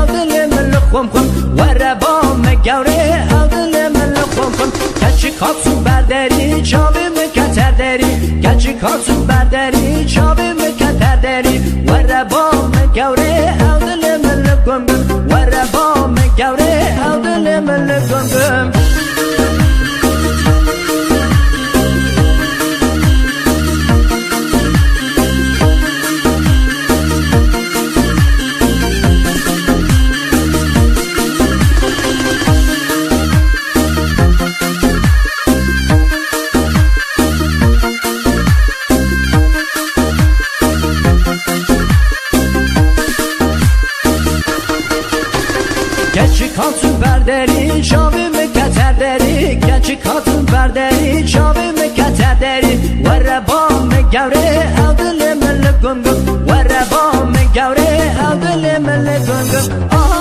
دل من خم خم وربا مگوره دل من خم خم کچی کاتو برداری چاوی مکتر داری کچی کاتو برداری چاوی مکتر داری وربا مگوره دل من خم خم وربا مگوره دل من خم خم کچی کاتون برداری چاوی مکتر داری کچی کاتون برداری چاوی مکتر داری وربا مگوره دل من گم گم وربا مگوره دل من گم گم